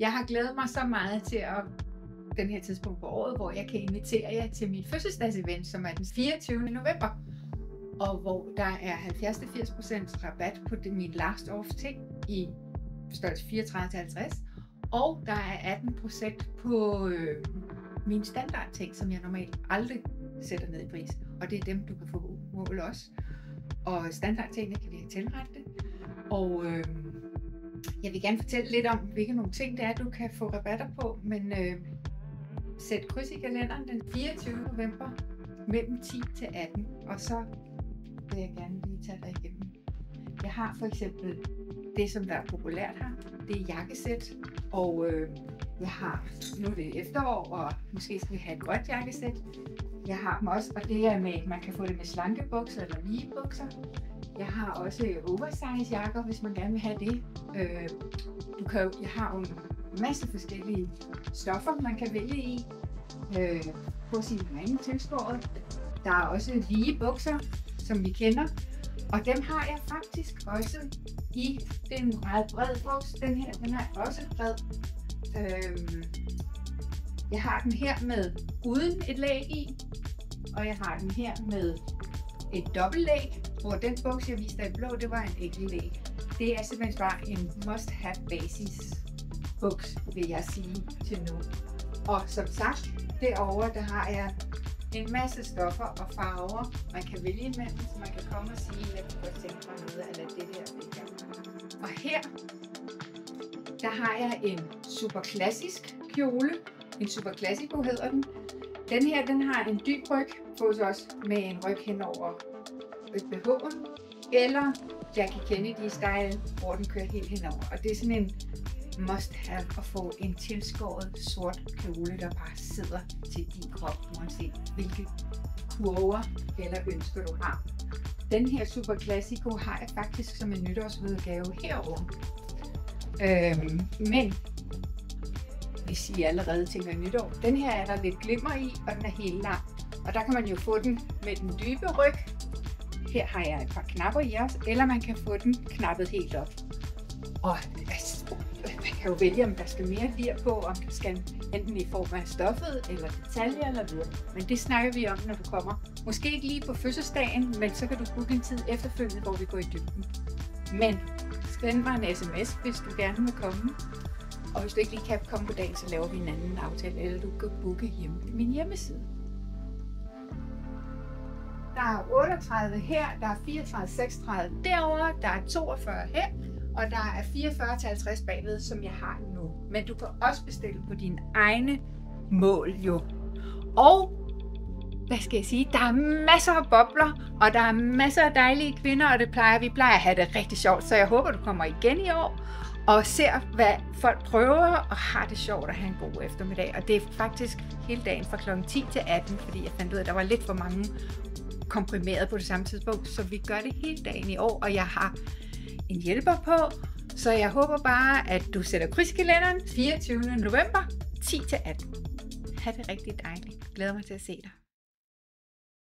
Jeg har glædet mig så meget til den her tidspunkt på året, hvor jeg kan invitere jer til min fødselsdagsevent, som er den 24. november. Og hvor der er 70-80% rabat på min last off ting i størrelse 34-50. Og der er 18% på mine standardting, som jeg normalt aldrig sætter ned i pris. Og det er dem, du kan få mål også. Og standardtingene kan vi have tilrettet. Og jeg vil gerne fortælle lidt om, hvilke nogle ting det er, du kan få rabatter på. Men sæt kryds i kalenderen den 24. november mellem 10 til 18. Og så vil jeg gerne lige tage dig igennem. Jeg har for eksempel det, som der er populært her. Det er jakkesæt. Og jeg har, nu er det efterår, og måske skal vi have et grønt jakkesæt. Jeg har dem også, og det er med, man kan få det med slanke bukser eller lige bukser. Jeg har også oversize jakker, hvis man gerne vil have det. Jeg har jo en masse forskellige stoffer, man kan vælge i på sin egen tilskåret. Der er også lige bukser, som vi kender, og dem har jeg faktisk også i den meget bred buks. Den her, den er også bred. Jeg har den her med uden et lag i, og jeg har den her med et dobbeltlæg, hvor den buks, jeg viste dig i blå, det var en enkelt læg. Det er simpelthen bare en must-have basis buks, vil jeg sige til nu. Og som sagt, derovre, der har jeg en masse stoffer og farver, man kan vælge imellem, så man kan komme og sige, at jeg kan godt tænke mig noget af det her. Og her, der har jeg en super klassisk kjole. En super classico hedder den. Den her, den har en dyb ryg, fås også med en ryg henover BH'en, eller Jackie Kennedy style, hvor den kører helt henover. Og det er sådan en must have at få en tilskåret sort kjole, der bare sidder til din krop, uanset hvilke kurver eller ønsker du har. Den her super classico har jeg faktisk som en nytårsudgave herovre. Men hvis I allerede tænker nytår, den her er der lidt glimmer i, og den er helt lang. Og der kan man jo få den med den dybe ryg. Her har jeg et par knapper i også, eller man kan få den knappet helt op. Og man kan jo vælge, om der skal mere lir på, om det skal enten i form af stoffet, eller detaljer, eller videre. Men det snakker vi om, når du kommer. Måske ikke lige på fødselsdagen, men så kan du booke en tid efterfølgende, hvor vi går i dybden. Men send mig en sms, hvis du gerne vil komme. Og hvis du ikke lige kan komme på dagen, så laver vi en anden aftale, eller du kan booke hjemme på min hjemmeside. Der er 38 her, der er 34-36 derovre, der er 42 her, og der er 44-50 bagved, som jeg har nu. Men du kan også bestille på dine egne mål jo. Og hvad skal jeg sige? Der er masser af bobler, og der er masser af dejlige kvinder, og vi plejer at have det rigtig sjovt, så jeg håber, du kommer igen i år og ser, hvad folk prøver, og har det sjovt at have en god eftermiddag. Og det er faktisk hele dagen fra kl. 10 til 18, fordi jeg fandt ud af, at der var lidt for mange komprimeret på det samme tidspunkt, så vi gør det hele dagen i år, og jeg har en hjælper på, så jeg håber bare, at du sætter kryds i kalenderen 24. november 10 til 18. Ha' det rigtig dejligt. Glæder mig til at se dig.